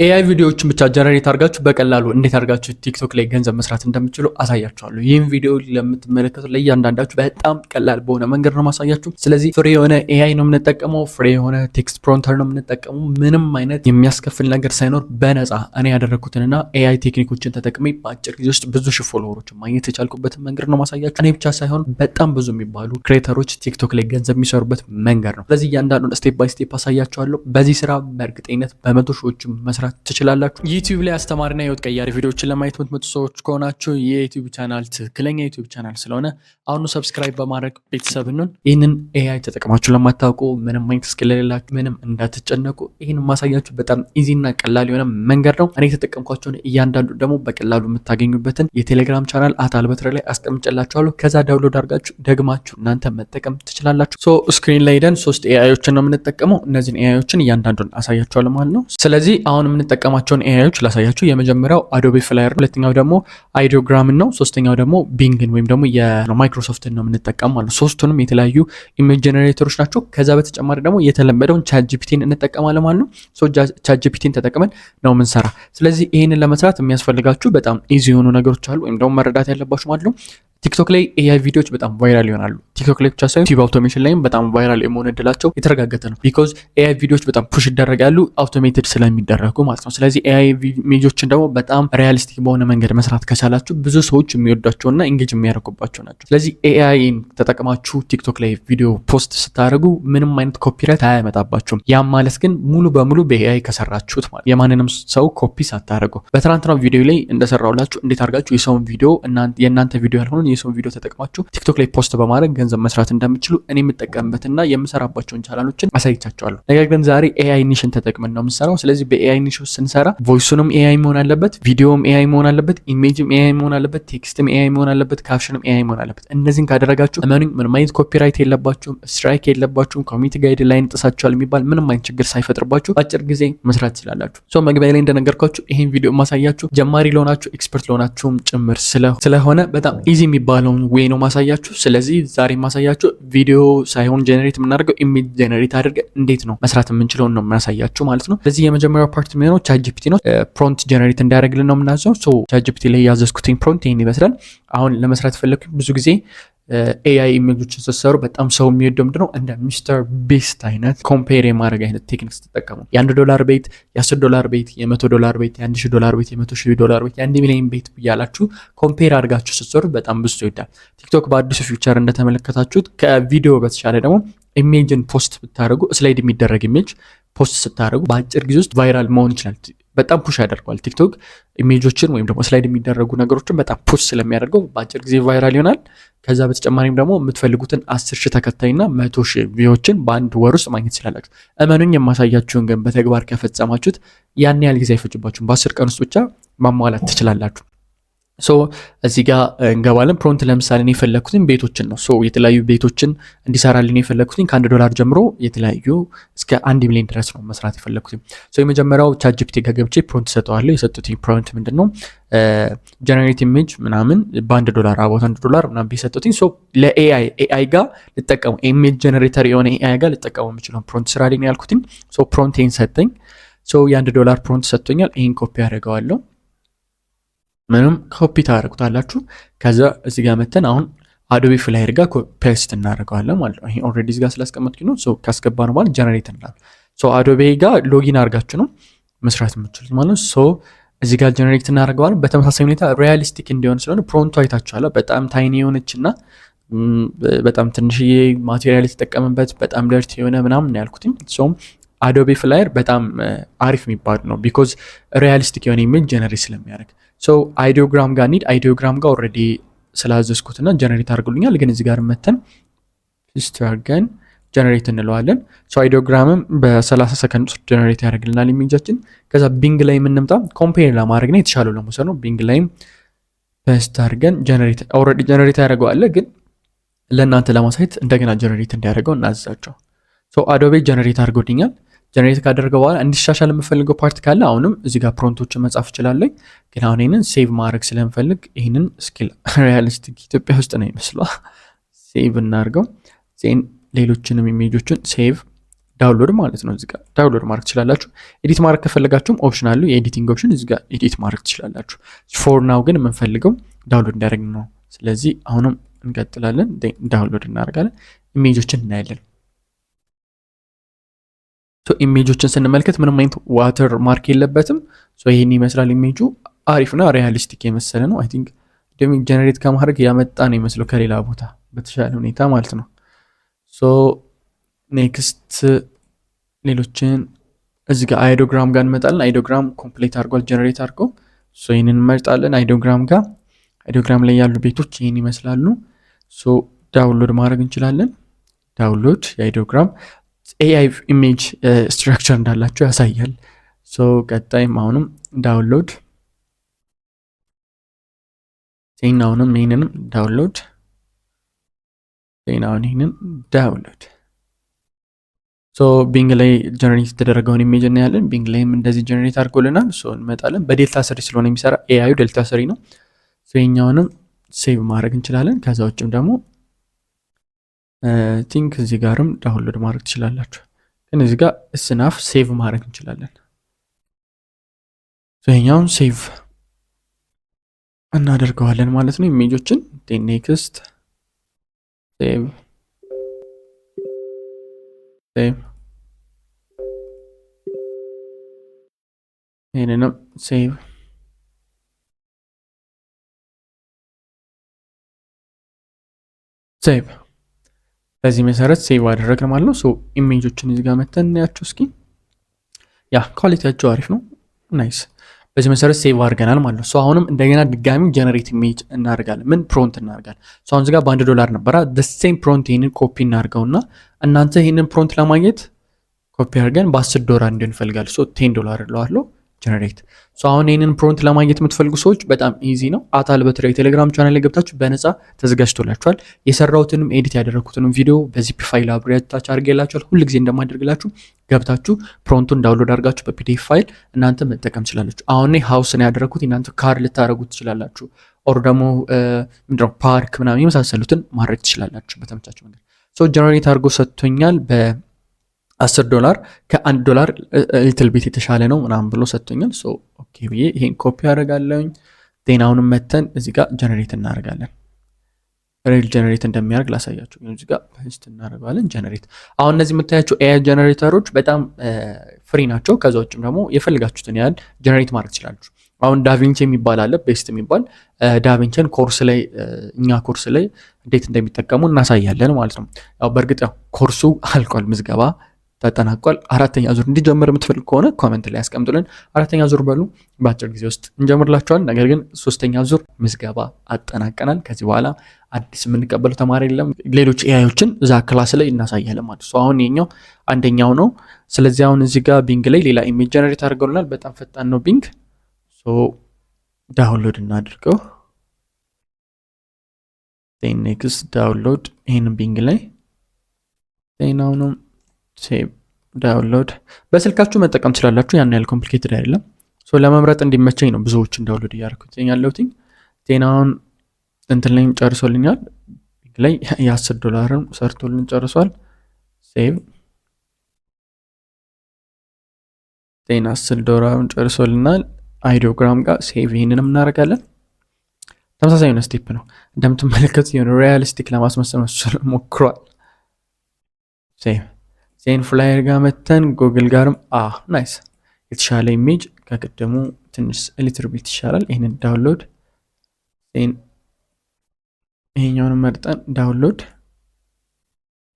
ኤአይ ቪዲዮዎችን ብቻ ጀነሬት አድርጋችሁ በቀላሉ እንዴት አድርጋችሁ ቲክቶክ ላይ ገንዘብ መስራት እንደምትችሉ አሳያችኋለሁ። ይህም ቪዲዮ ለምትመለከቱ ለእያንዳንዳችሁ በጣም ቀላል በሆነ መንገድ ነው ማሳያችሁ። ስለዚህ ፍሬ የሆነ ኤአይ ነው የምንጠቀመው፣ ፍሬ የሆነ ቴክስት ፕሮንተር ነው የምንጠቀመው። ምንም አይነት የሚያስከፍል ነገር ሳይኖር በነፃ እኔ ያደረግኩትንና ኤአይ ቴክኒኮችን ተጠቅሜ በአጭር ጊዜ ውስጥ ብዙ ሺህ ፎሎወሮችን ማግኘት የቻልኩበትን መንገድ ነው ማሳያችሁ። እኔ ብቻ ሳይሆን በጣም ብዙ የሚባሉ ክሬተሮች ቲክቶክ ላይ ገንዘብ የሚሰሩበት መንገድ ነው። ስለዚህ እያንዳንዱን ስቴፕ ባይ ስቴፕ አሳያችኋለሁ። በዚህ ስራ በእርግጠኝነት በመቶ ሺዎች መስራት ትችላላችሁ። ዩቲዩብ ላይ አስተማሪና ህይወት ቀያሪ ቪዲዮዎችን ለማየት የምትመጡ ሰዎች ከሆናችሁ የዩቲዩብ ቻናል ትክክለኛ ዩቲዩብ ቻናል ስለሆነ አሁኑ ሰብስክራይብ በማድረግ ቤተሰብ እንሁን። ይህንን ኤአይ ተጠቅማችሁ ለማታውቁ ምንም አይነት ስኪል የሌላችሁ ምንም እንዳትጨነቁ። ይህን ማሳያችሁ በጣም ኢዚና ቀላል የሆነ መንገድ ነው። እኔ የተጠቀምኳቸውን እያንዳንዱ ደግሞ በቀላሉ የምታገኙበትን የቴሌግራም ቻናል አታልበትረ ላይ አስቀምጨላችኋለሁ። ከዛ ዳውንሎድ አድርጋችሁ ደግማችሁ እናንተ መጠቀም ትችላላችሁ። ሶ ስክሪን ላይ ሄደን 3 ኤአይዎችን ነው የምንጠቀመው። እነዚህን ኤአይዎችን እያንዳንዱን አሳያችኋለሁ ማለት ነው። ስለዚህ አሁን የምንጠቀማቸውን ኤአይዎች ላሳያችሁ። የመጀመሪያው አዶቤ ፍላየር ነው። ሁለተኛው ደግሞ አይዲዮግራምን ነው። ሶስተኛው ደግሞ ቢንግን ወይም ደግሞ የማይክሮሶፍትን ነው የምንጠቀም ማለት ነው። ሶስቱንም የተለያዩ ኢሜጅ ጀነሬተሮች ናቸው። ከዛ በተጨማሪ ደግሞ የተለመደውን ቻትጂፒቲን እንጠቀማለን ማለት ነው። ቻትጂፒቲን ተጠቅመን ነው የምንሰራ። ስለዚህ ይህንን ለመስራት የሚያስፈልጋችሁ በጣም ኢዚ የሆኑ ነገሮች አሉ ወይም ደግሞ መረዳት ያለባችሁ ማለት ነው። ቲክቶክ ላይ ኤአይ ቪዲዮዎች በጣም ቫይራል ይሆናሉ። ቲክቶክ ላይ ብቻ ሳይሆን ዩቲዩብ አውቶሜሽን ላይም በጣም ቫይራል የመሆን እድላቸው የተረጋገጠ ነው። ቢኮዝ ኤአይ ቪዲዮዎች በጣም ፑሽ ይደረጋሉ አውቶሜትድ ስለሚደረጉ ማለት ነው። ስለዚህ ኤአይ ኢሜጆችን ደግሞ በጣም ሪያሊስቲክ በሆነ መንገድ መስራት ከቻላችሁ ብዙ ሰዎች የሚወዷቸውና ኢንጌጅ የሚያደርጉባቸው ናቸው። ስለዚህ ኤአይን ተጠቅማችሁ ቲክቶክ ላይ ቪዲዮ ፖስት ስታደርጉ ምንም አይነት ኮፒራይት አያመጣባችሁም። ያም ማለት ግን ሙሉ በሙሉ በኤአይ ከሰራችሁት ማለት የማንንም ሰው ኮፒ ሳታደርጉ። በትናንትናው ቪዲዮ ላይ እንደሰራውላችሁ እንዴት አድርጋችሁ የሰውን ቪዲዮ የእናንተ ቪዲዮ ያልሆነ የሰውን ቪዲዮ ተጠቅማችሁ ቲክቶክ ላይ ፖስት በማድረግ ገንዘብ መስራት እንደምትችሉ እኔ የምጠቀምበትና የምሰራባቸውን ቻናሎችን አሳይቻቸዋለሁ። ነገር ግን ዛሬ ኤአይ ኒሽን ተጠቅመን ነው የምንሰራው። ስለዚህ በኤአይ ኒሽ ስንሰራ ቮይሱንም ኤአይ መሆን አለበት፣ ቪዲዮም ኤአይ መሆን አለበት፣ ኢሜጅም ኤአይ መሆን አለበት፣ ቴክስትም ኤአይ መሆን አለበት፣ ካፕሽንም ኤአይ መሆን አለበት። እነዚህን ካደረጋችሁ እመኑኝ ምንም አይነት ኮፒራይት የለባችሁም፣ ስትራይክ የለባችሁም፣ ኮሚኒቲ ጋይድ ላይን ጥሳችኋል የሚባል ምንም አይነት ችግር ሳይፈጥርባችሁ አጭር ጊዜ መስራት ትችላላችሁ። ሶ መግቢያ ላይ እንደነገርኳችሁ ይሄን ቪዲዮ ማሳያችሁ ጀማሪ ለሆናችሁ ኤክስፐርት ለሆናችሁም ጭምር ስለሆነ በጣም ኢዚ የሚባለውን ዌይ ነው ማሳያችሁ። ስለዚህ ዛሬ ማሳያችሁ ቪዲዮ ሳይሆን ጀነሬት የምናደርገው ኢሜጅ ጀነሬት አድርገን እንዴት ነው መስራት የምንችለውን ነው ማሳያችሁ ማለት ነው። ስለዚህ የመጀመሪያው ፓርት የሚሆነው ቻትጂፒቲ ነው። ፕሮምፕት ጀነሬት እንዲያደርግልን ነው የምናዘው። ሶ ቻትጂፒቲ ላይ ያዘዝኩትኝ ፕሮምፕት ይሄን ይመስላል። አሁን ለመስራት ፈለኩኝ ብዙ ጊዜ ኤአይ ኢሜጆችን ስትሰሩ በጣም ሰው የሚወደው ምንድነው እንደ ሚስተር ቢስት አይነት ኮምፔር የማድረግ አይነት ቴክኒክ ስትጠቀሙ $1 ቤት፣ $10 ቤት፣ $100 ቤት፣ $1000 ቤት፣ $100,000 ቤት፣ $1 ሚሊዮን ቤት ብያላችሁ ኮምፔር አድርጋችሁ ስትሰሩ በጣም ብዙ ይወዳል። ቲክቶክ በአዲሱ ፊውቸር እንደተመለከታችሁት ከቪዲዮ በተሻለ ደግሞ ኢሜጅን ፖስት ብታደርጉ ስላይድ የሚደረግ ኢሜጅ ፖስት ስታደርጉ በአጭር ጊዜ ውስጥ ቫይራል መሆን ይችላል። በጣም ፑሽ ያደርገዋል ቲክቶክ ኢሜጆችን ወይም ደግሞ ስላይድ የሚደረጉ ነገሮችን በጣም ፑሽ ስለሚያደርገው በአጭር ጊዜ ቫይራል ይሆናል። ከዛ በተጨማሪም ደግሞ የምትፈልጉትን 10,000 ተከታይና 100,000 ቪዎችን በአንድ ወር ውስጥ ማግኘት ትችላላችሁ። እመኑኝ የማሳያችሁን ግን በተግባር ከፈጸማችሁት ያን ያህል ጊዜ አይፈጅባችሁም። በ10 ቀን ውስጥ ብቻ ማሟላት ትችላላችሁ። ሶ እዚህ ጋር እንገባለን። ፕሮምፕት ለምሳሌ እኔ የፈለኩትን ቤቶችን ነው። ሶ የተለያዩ ቤቶችን እንዲሰራልኝ የፈለኩትን $1 ጀምሮ የተለያዩ እስከ 1 ሚሊዮን ድረስ ነው መስራት የፈለኩትን። ሶ የመጀመሪያው ቻትጂፒቲ ጋር ገብቼ ፕሮምፕት ሰጠዋለሁ። የሰጡት ፕሮምፕት ምንድነው ጀነሬት ኢሜጅ ምናምን $1 አባውት $1 ምናምን ቢሰጡትኝ ሶ ለኤአይ ጋር ልጠቀሙ ኢሜጅ ጀነሬተር የሆነ ኤአይ ጋር ልጠቀሙ የምችለው ፕሮምፕት ስራ ላይ ያልኩትኝ። ሶ ፕሮምፕቴን ሰጠኝ። ሶ $1 ፕሮምፕት ሰጥቶኛል። ይሄን ኮፒ አደርገዋለሁ። ምንም ኮፒ ታደርጉታላችሁ። ከዛ እዚህ ጋር መተን አሁን አዶቤ ፍላየር ጋር ፔስት እናደርገዋለን ማለት ነው። ይሄ ኦልሬዲ እዚህ ጋር ስላስቀመጥኩኝ ነው። ሶ ካስገባነው በኋላ ጀነሬት እንላለን። ሶ አዶቤ ጋር ሎጊን አድርጋችሁ ነው መስራት የምትችሉት ማለት ነው። ሶ እዚህ ጋር ጀነሬት እናደርገዋለን። በተመሳሳይ ሁኔታ ሪያሊስቲክ እንዲሆን ስለሆነ ፕሮምፕቱ አይታችኋል። በጣም ታይኒ የሆነችና በጣም ትንሽዬ ማቴሪያል የተጠቀመበት በጣም ደርቲ የሆነ ምናምን ያልኩትኝ። ሶ አዶቤ ፍላየር በጣም አሪፍ የሚባል ነው ቢኮዝ ሪያሊስቲክ የሆነ ኢሜጅ ጀነሬት ስለሚያደርግ። ሶ አይዲዮግራም ጋር ኒድ አይዲዮግራም ጋር ኦልሬዲ ስላዘዝኩትና ጀነሬት አድርጉልኛል። ግን እዚህ ጋር መተን ፒስት አድርገን ጀነሬት እንለዋለን። ሶ አይዲዮግራምም በ30 ሰከንድ ውስጥ ጀነሬት ያደርግልናል ኢሜጃችን። ከዛ ቢንግ ላይ የምንምጣ ኮምፔር ለማድረግ ነው የተሻለው ለመውሰድ ነው። ቢንግ ላይም ፔስት አድርገን ጀነሬት ኦልሬዲ ጀነሬት ያደርገዋል። ግን ለእናንተ ለማሳየት እንደገና ጀነሬት እንዲያደርገው እናዘዛቸው። ሶ አዶቤ ጀነሬት አድርጎልኛል። ጀነሬት ካደረገ በኋላ እንዲሻሻል የምፈልገው ፓርት ካለ አሁንም እዚህ ጋር ፕሮምፕቶችን መጻፍ እችላለሁ። ግን አሁን ይህንን ሴቭ ማድረግ ስለምፈልግ ይህንን ስኪል ሪያሊስቲክ ኢትዮጵያ ውስጥ ነው ይመስሏ ሴቭ እናድርገው። ዜን ሌሎችንም ኢሜጆችን ሴቭ ዳውንሎድ ማለት ነው። እዚጋ ዳውንሎድ ማድረግ ትችላላችሁ። ኤዲት ማድረግ ከፈለጋችሁም ኦፕሽን አሉ፣ የኤዲቲንግ ኦፕሽን እዚጋ ኤዲት ማድረግ ትችላላችሁ። ፎር ናው ግን የምንፈልገው ዳውንሎድ እንዲያደርግ ነው። ስለዚህ አሁንም እንቀጥላለን፣ ዳውንሎድ እናደርጋለን። ኢሜጆችን እናያለን። ኢሜጆችን ስንመለከት ምንም አይነት ዋተር ማርክ የለበትም። ይህን ይመስላል ኢሜጁ። አሪፍ ነው፣ ሪያሊስቲክ የመሰለ ነው። አይ ቲንክ ጀነሬት ከማድረግ ያመጣ ነው ይመስለው ከሌላ ቦታ በተሻለ ሁኔታ ማለት ነው። ኔክስት ሌሎችን እዚህ ጋር አይዶግራም ጋር እንመጣለን። አይዶግራም ኮምፕሌት አድርጓል ጀነሬት አድርገው። ይህንን እንመርጣለን። አይዶግራም ጋር አይዶግራም ላይ ያሉ ቤቶች ይህን ይመስላሉ። ዳውንሎድ ማድረግ እንችላለን። ዳውንሎድ የአይዶግራም ኤአይ ኢሜጅ ስትራክቸር እንዳላቸው ያሳያል። ቀጣይም አሁንም ዳውንሎድ ዜናውንም ይህንንም ዳውንሎድ ዜናውን ይህንን ዳውንሎድ። ቢንግ ላይ ጀነሬት የተደረገውን ኢሜጅ እናያለን። ቢንግ ላይም እንደዚህ ጀነሬት አድርጎልናል። እንመጣለን። በዴልታ ስሪ ስለሆነ የሚሰራ ኤአዩ ዴልታ ስሪ ነው። ይሄኛውንም ሴቭ ማድረግ እንችላለን። ከዛ ውጭም ደግሞ ቲንክ እዚህ ጋርም ዳውንሎድ ማድረግ ትችላላችሁ። ግን እዚህ ጋር እስናፍ ሴቭ ማድረግ እንችላለን። ይሄኛውን ሴቭ እናደርገዋለን ማለት ነው። ኢሜጆችን ኔክስት ሴቭ ሴቭ ይህንንም ሴቭ ሴቭ በዚህ መሰረት ሴቭ አደረግን ማለት ነው። ኢሜጆችን እዚህ ጋር መተን እናያቸው እስኪ። ያ ኳሊቲያቸው አሪፍ ነው፣ ናይስ። በዚህ መሰረት ሴቭ አድርገናል ማለት ነው። አሁንም እንደገና ድጋሚ ጀነሬት ኢሜጅ እናደርጋለን። ምን ፕሮንት እናደርጋለን? አሁን እዚህ ጋር $1 ነበረ። ሴም ፕሮንት ይህንን ኮፒ እናድርገውና እናንተ ይህንን ፕሮንት ለማግኘት ኮፒ አድርገን $10 እንዲሆን እንፈልጋለን። $10 እለዋለሁ ጀነሬት። አሁን ይህንን ፕሮንት ለማግኘት የምትፈልጉ ሰዎች በጣም ኢዚ ነው። አታል በትራይ ቴሌግራም ቻናል ላይ ገብታችሁ በነፃ ተዘጋጅቶላችኋል። የሰራሁትንም ኤዲት ያደረግኩትንም ቪዲዮ በዚፕ ፋይል አብሬ ታች አድርጌላችኋል። ሁልጊዜ እንደማደርግላችሁ ገብታችሁ ፕሮንቱን ዳውንሎድ አድርጋችሁ በፒዲኤፍ ፋይል እናንተ መጠቀም ትችላላችሁ። አሁን ሀውስ ነው ያደረግኩት፣ እናንተ ካር ልታደረጉት ትችላላችሁ። ኦር ደግሞ ምንድነው ፓርክ ምናምን የመሳሰሉትን ማድረግ ትችላላችሁ በተመቻችሁ መንገድ። ጀነሬት አድርጎ ሰጥቶኛል $10 ከ$1 ሊትል ቤት የተሻለ ነው ምናምን ብሎ ሰጥቶኛል። ኦኬ ብዬ ይሄን ኮፒ አደርጋለሁኝ። ዜናውንም መተን እዚህ ጋር ጀነሬት እናደርጋለን። ሬል ጀነሬት እንደሚያደርግ ላሳያችሁ። እዚህ ጋር ፔስት እናደርጋለን ጀነሬት። አሁን እነዚህ የምታያቸው ኤአይ ጀነሬተሮች በጣም ፍሪ ናቸው። ከዛ ውጭም ደግሞ የፈልጋችሁትን ያህል ጀነሬት ማድረግ ትችላላችሁ። አሁን ዳቪንቺ የሚባል አለ፣ ቤስት የሚባል ዳቪንቺን ኮርስ ላይ እኛ ኮርስ ላይ እንዴት እንደሚጠቀሙ እናሳያለን ማለት ነው። ያው በእርግጥ ያው ኮርሱ አልቋል፣ ምዝገባ ተጠናቋል። 4ኛ ዙር እንዲጀምር የምትፈልግ ከሆነ ኮሜንት ላይ ያስቀምጡልን። 4ኛ ዙር በሉ፣ በአጭር ጊዜ ውስጥ እንጀምርላቸዋል። ነገር ግን 3ኛ ዙር ምዝገባ አጠናቀናል። ከዚህ በኋላ አዲስ የምንቀበለው ተማሪ የለም። ሌሎች ኤአዮችን እዛ ክላስ ላይ እናሳያለን ማለት ነው። አሁን የኛው አንደኛው ነው። ስለዚህ አሁን እዚህ ጋር ቢንግ ላይ ሌላ ኢሜጅ ጀነሬት አድርገውልናል። በጣም ፈጣን ነው ቢንግ። ዳውንሎድ እናድርገው። ኔክስት ዳውንሎድ ይህንን ቢንግ ላይ ዜናውንም ሴቭ ዳውንሎድ በስልካችሁ መጠቀም ትችላላችሁ። ያን ያህል ኮምፕሊኬትድ አይደለም። ለመምረጥ እንዲመቸኝ ነው ብዙዎችን ዳውንሎድ እያደረኩት ያለሁት። ዜናውን እንትን ላይም ጨርሶልኛል። ላይ $10 ሰርቶልን ጨርሷል። ሴቭ ዜና $10 ጨርሶልናል። አይዲዮግራም ጋር ሴቭ ይህንንም እናደርጋለን። ተመሳሳይ የሆነ ስቴፕ ነው እንደምትመለከቱ የሆነ ሪያሊስቲክ ለማስመሰል ሞክሯል። ሴቭ ዜን ፍላየር ጋር መተን ጉግል ጋርም ናይስ የተሻለ ኢሜጅ ከቀደሙ ትንሽ ሊትር ቢት ይሻላል። ይህንን ዳውንሎድ ዜን ይሄኛውን መርጠን ዳውንሎድ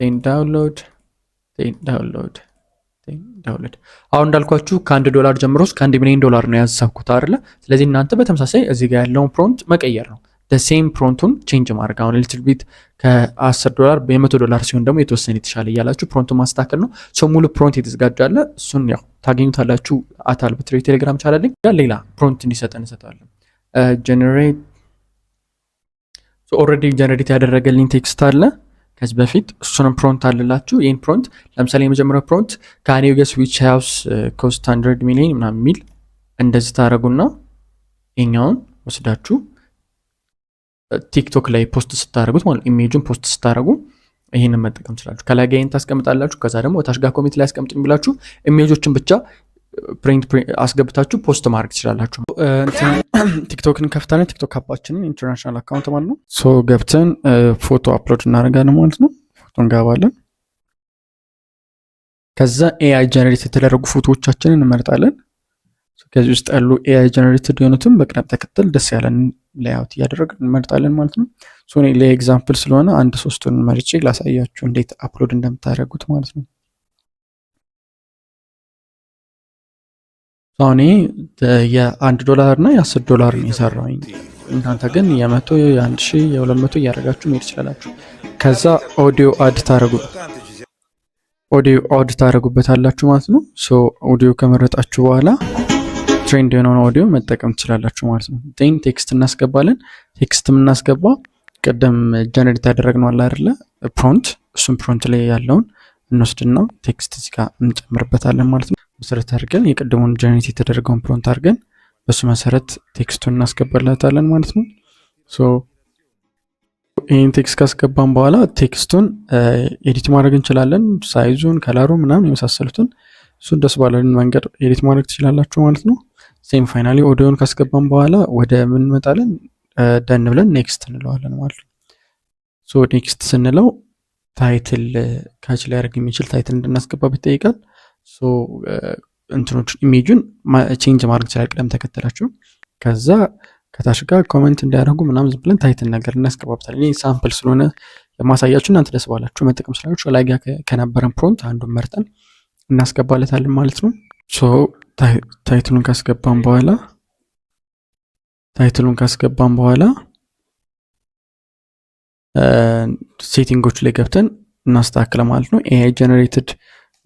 ዜን ዳውንሎድ ዜን ዳውንሎድ ዜን ዳውንሎድ። አሁን እንዳልኳችሁ $1 ጀምሮ እስከ $1 ሚሊዮን ነው ያሳብኩት አይደለ? ስለዚህ እናንተ በተመሳሳይ እዚህ ጋር ያለውን ፕሮንት መቀየር ነው። ሴም ፕሮንቱን ቼንጅ ማድረግ። አሁን ሊትል ቢት $10 $100 ሲሆን ደግሞ የተወሰነ የተሻለ እያላችሁ ፕሮንቱን ማስተካከል ነው። ሙሉ ፕሮንት የተዘጋጃለ እሱን ያው ታገኙታላችሁ። አታል በትሬ ቴሌግራም ቻናል ሌላ ፕሮንት እንዲሰጠን እንሰጣለን። ጀነሬት ኦልሬዲ ጀነሬት ያደረገልኝ ቴክስት አለ ከዚህ በፊት እሱንም ፕሮንት አለላችሁ። ይህን ፕሮንት ለምሳሌ የመጀመሪያው ፕሮንት ካን ዩ ጌስ ዊች ሃውስ ኮስት 100 ሚሊዮን ምናምን የሚል እንደዚህ ታደረጉና ይሄኛውን ወስዳችሁ ቲክቶክ ላይ ፖስት ስታደረጉት ማለት ኢሜጁን ፖስት ስታደረጉ ይሄንን መጠቀም ትችላላችሁ። ከላይ ጋር ታስቀምጣላችሁ። ከዛ ደግሞ ታች ጋር ኮሜንት ላይ አስቀምጡኝ ብላችሁ ኢሜጆችን ብቻ ፕሪንት አስገብታችሁ ፖስት ማድረግ ትችላላችሁ። ቲክቶክን ከፍታለን። ቲክቶክ አፓችንን ኢንተርናሽናል አካውንት ማለት ነው። ሶ ገብተን ፎቶ አፕሎድ እናደርጋለን ማለት ነው። ፎቶ እንገባለን። ከዛ ኤአይ ጀነሬት የተደረጉ ፎቶዎቻችንን እንመርጣለን። ከዚህ ውስጥ ያሉ ኤአይ ጀነሬትድ የሆኑትን በቅደም ተከተል ደስ ያለን ሌአውት እያደረግን እንመርጣለን ማለት ነው። ሶ እኔ ለኤግዛምፕል ስለሆነ አንድ ሶስቱን መርጬ ላሳያችሁ እንዴት አፕሎድ እንደምታደርጉት ማለት ነው። አሁን $1 እና $10 ነው የሰራውኝ። እናንተ ግን የ100 የ1000 የ200 እያደረጋችሁ መሄድ ትችላላችሁ። ከዛ ኦዲዮ አድ ታደርጉበታላችሁ ማለት ነው። ሶ ኦዲዮ ከመረጣችሁ በኋላ ትሬንድ የሆነውን ኦዲዮ መጠቀም ትችላላችሁ ማለት ነው። ቴን ቴክስት እናስገባለን። ቴክስት የምናስገባ ቀደም ጀነሬት ያደረግነው አለ አይደለ ፕሮንት፣ እሱም ፕሮንት ላይ ያለውን እንወስድና ቴክስት እዚህ ጋር እንጨምርበታለን ማለት ነው። መሰረት አድርገን የቀደሙን ጀነሬት የተደረገውን ፕሮንት አድርገን በሱ መሰረት ቴክስቱን እናስገባላታለን ማለት ነው። ሶ ይህን ቴክስት ካስገባን በኋላ ቴክስቱን ኤዲት ማድረግ እንችላለን። ሳይዙን፣ ከለሩ ምናምን የመሳሰሉትን እሱን ደስ ባለን መንገድ ኤዲት ማድረግ ትችላላችሁ ማለት ነው። ሴም ፋይናሊ ኦዲዮን ካስገባን በኋላ ወደ ምን እንመጣለን? ደን ብለን ኔክስት እንለዋለን ማለት ነው። ሶ ኔክስት ስንለው ታይትል ካች ላይ ያደርግ የሚችል ታይትል እንድናስገባበት ይጠይቃል። ሶ እንትኖች ኢሜጁን ቼንጅ ማድረግ ይችላል ቅደም ተከተላችሁ። ከዛ ከታች ጋር ኮሜንት እንዲያደርጉ ምናምን ዝም ብለን ታይትል ነገር እናስገባበታል። ይሄ ሳምፕል ስለሆነ የማሳያችሁ እናንተ ደስ ባላችሁ መጠቀም ስላችሁ ላይ ጋር ከነበረን ፕሮንት አንዱን መርጠን እናስገባለታለን ማለት ነው። ሶ ታይትሉን ካስገባን በኋላ ሴቲንጎች ላይ ገብተን እናስተካክለ ማለት ነው። ኤአይ ጀነሬትድ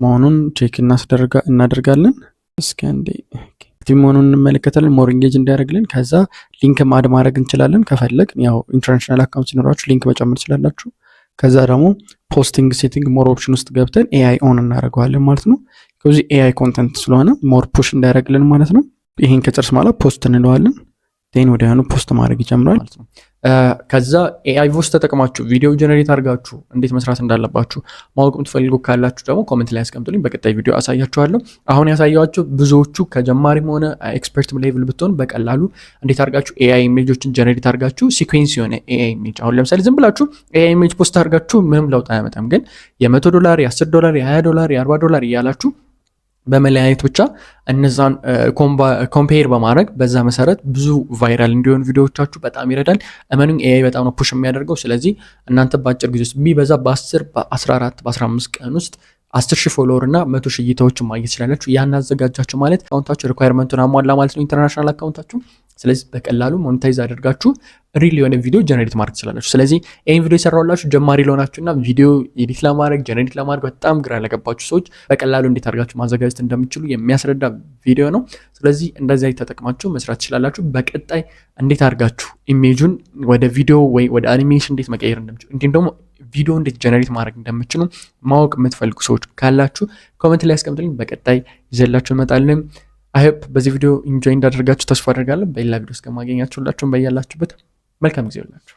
መሆኑን ቼክ እናደርጋለን። እስኪ አንዴ መሆኑን እንመለከታለን። ሞር ኢንጌጅ እንዲያደርግልን። ከዛ ሊንክ ማድ ማድረግ እንችላለን ከፈለግ። ያው ኢንተርናሽናል አካውንት ሲኖራችሁ ሊንክ መጨመር ትችላላችሁ። ከዛ ደግሞ ፖስቲንግ ሴቲንግ ሞር ኦፕሽን ውስጥ ገብተን ኤአይ ኦን እናደርገዋለን ማለት ነው። ከዚህ ኤአይ ኮንተንት ስለሆነ ሞር ፑሽ እንዲያደርግልን ማለት ነው። ይሄን ከጨርስ ማለት ፖስት እንለዋለን። ቴን ወዲያውኑ ፖስት ማድረግ ይጀምራል ማለት ነው። ከዛ ኤአይ ቮይስ ተጠቅማችሁ ቪዲዮ ጀነሬት አድርጋችሁ እንዴት መስራት እንዳለባችሁ ማወቅ የምትፈልጉ ካላችሁ ደግሞ ኮሜንት ላይ አስቀምጡልኝ። በቀጣይ ቪዲዮ አሳያችኋለሁ። አሁን ያሳያችሁ ብዙዎቹ ከጀማሪም ሆነ ኤክስፐርት ሌቭል ብትሆን በቀላሉ እንዴት አድርጋችሁ ኤአይ ኢሜጆችን ጀነሬት አድርጋችሁ ሲኩዌንስ የሆነ ኤአይ ኢሜጅ አሁን ለምሳሌ ዝም ብላችሁ ኤአይ ኢሜጅ ፖስት አድርጋችሁ ምንም ለውጥ አያመጣም። ግን $100 $10 $20 $40 እያላችሁ በመለያየት ብቻ እነዛን ኮምፔር በማድረግ በዛ መሰረት ብዙ ቫይራል እንዲሆኑ ቪዲዮዎቻችሁ በጣም ይረዳል። እመኑኝ ኤአይ በጣም ነው ፑሽ የሚያደርገው። ስለዚህ እናንተ በአጭር ጊዜ ውስጥ ቢበዛ በ10 በ14 በ15 ቀን ውስጥ 10,000 ፎሎወር እና 100,000 እይታዎችን ማግኘት ይችላላችሁ። ያን አዘጋጃችሁ ማለት አካውንታችሁ ሪኳየርመንቱን አሟላ ማለት ነው፣ ኢንተርናሽናል አካውንታችሁ። ስለዚህ በቀላሉ ሞኔታይዝ አድርጋችሁ ሪል የሆነ ቪዲዮ ጀነሬት ማድረግ ትችላላችሁ። ስለዚህ ይህን ቪዲዮ የሰራሁላችሁ ጀማሪ ለሆናችሁና ቪዲዮ ኤዲት ለማድረግ ጀነሬት ለማድረግ በጣም ግራ ለገባችሁ ሰዎች በቀላሉ እንዴት አድርጋችሁ ማዘጋጀት እንደምትችሉ የሚያስረዳ ቪዲዮ ነው። ስለዚህ እንደዚህ ተጠቅማችሁ መስራት ትችላላችሁ። በቀጣይ እንዴት አድርጋችሁ ኢሜጁን ወደ ቪዲዮ ወይ ወደ አኒሜሽን እንዴት መቀየር እንደምትችሉ እንዲሁም ደግሞ ቪዲዮ እንዴት ጀነሬት ማድረግ እንደምትችሉ ማወቅ የምትፈልጉ ሰዎች ካላችሁ ኮሜንት ላይ አስቀምጡልኝ። በቀጣይ ይዘላችሁ እመጣለሁ። አይሆፕ በዚህ ቪዲዮ ኢንጆይ እንዳደረጋችሁ ተስፋ አደርጋለሁ። በሌላ ቪዲዮ እስከማገኛችሁ ሁላችሁም በያላችሁበት መልካም ጊዜ ይሁንላችሁ።